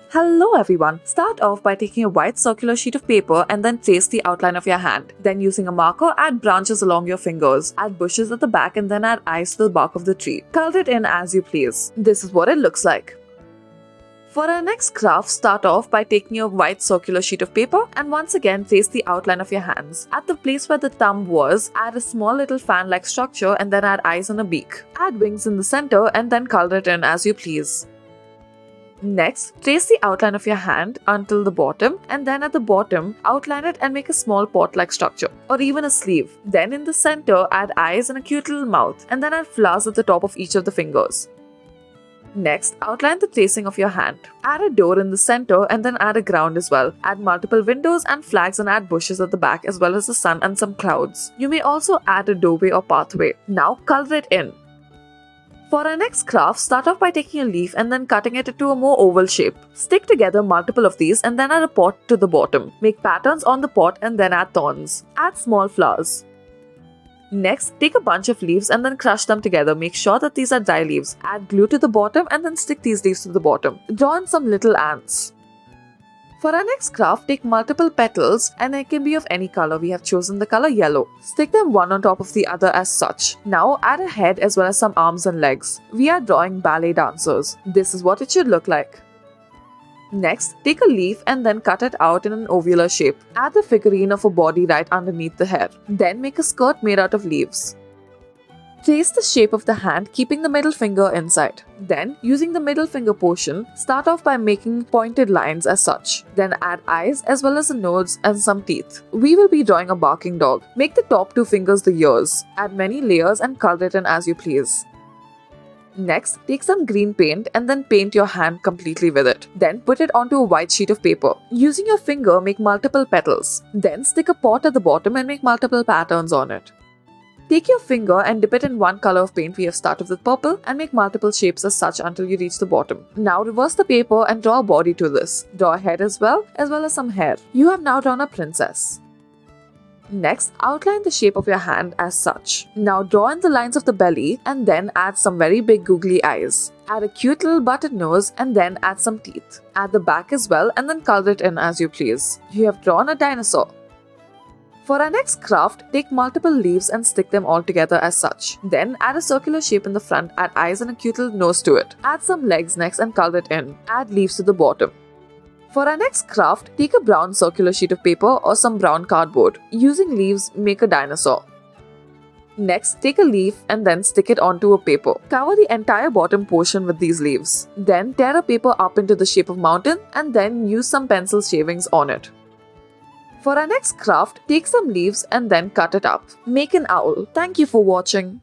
Hello everyone! Start off by taking a white circular sheet of paper and then trace the outline of your hand. Then using a marker, add branches along your fingers, add bushes at the back and then add eyes to the bark of the tree. Color it in as you please. This is what it looks like. For our next craft, start off by taking a white circular sheet of paper and once again trace the outline of your hands. At the place where the thumb was, add a small little fan-like structure and then add eyes and a beak. Add wings in the center and then color it in as you please. Next, trace the outline of your hand until the bottom and then at the bottom, outline it and make a small pot-like structure or even a sleeve. Then in the center, add eyes and a cute little mouth and then add flowers at the top of each of the fingers. Next, outline the tracing of your hand. Add a door in the center and then add a ground as well. Add multiple windows and flags and add bushes at the back as well as the sun and some clouds. You may also add a doorway or pathway. Now color it in. For our next craft, start off by taking a leaf and then cutting it into a more oval shape. Stick together multiple of these and then add a pot to the bottom. Make patterns on the pot and then add thorns. Add small flowers. Next, take a bunch of leaves and then crush them together. Make sure that these are dry leaves. Add glue to the bottom and then stick these leaves to the bottom. Draw in some little ants. For our next craft, take multiple petals and they can be of any color. We have chosen the color yellow. Stick them one on top of the other as such. Now add a head as well as some arms and legs. We are drawing ballet dancers. This is what it should look like. Next, take a leaf and then cut it out in an ovular shape. Add the figurine of a body right underneath the hair. Then make a skirt made out of leaves. Trace the shape of the hand, keeping the middle finger inside. Then, using the middle finger portion, start off by making pointed lines as such. Then add eyes as well as a nose and some teeth. We will be drawing a barking dog. Make the top two fingers the ears. Add many layers and color it in as you please. Next, take some green paint and then paint your hand completely with it. Then put it onto a white sheet of paper. Using your finger, make multiple petals. Then stick a pot at the bottom and make multiple patterns on it. Take your finger and dip it in one color of paint. We have started with purple and make multiple shapes as such until you reach the bottom. Now reverse the paper and draw a body to this. Draw a head as well as some hair. You have now drawn a princess. Next, outline the shape of your hand as such. Now draw in the lines of the belly and then add some very big googly eyes. Add a cute little button nose and then add some teeth. Add the back as well and then color it in as you please. You have drawn a dinosaur. For our next craft, take multiple leaves and stick them all together as such. Then add a circular shape in the front, add eyes and a cute little nose to it. Add some legs next and color it in. Add leaves to the bottom. For our next craft, take a brown circular sheet of paper or some brown cardboard. Using leaves, make a dinosaur. Next, take a leaf and then stick it onto a paper. Cover the entire bottom portion with these leaves. Then tear a paper up into the shape of mountain and then use some pencil shavings on it. For our next craft, take some leaves and then cut it up. Make an owl. Thank you for watching.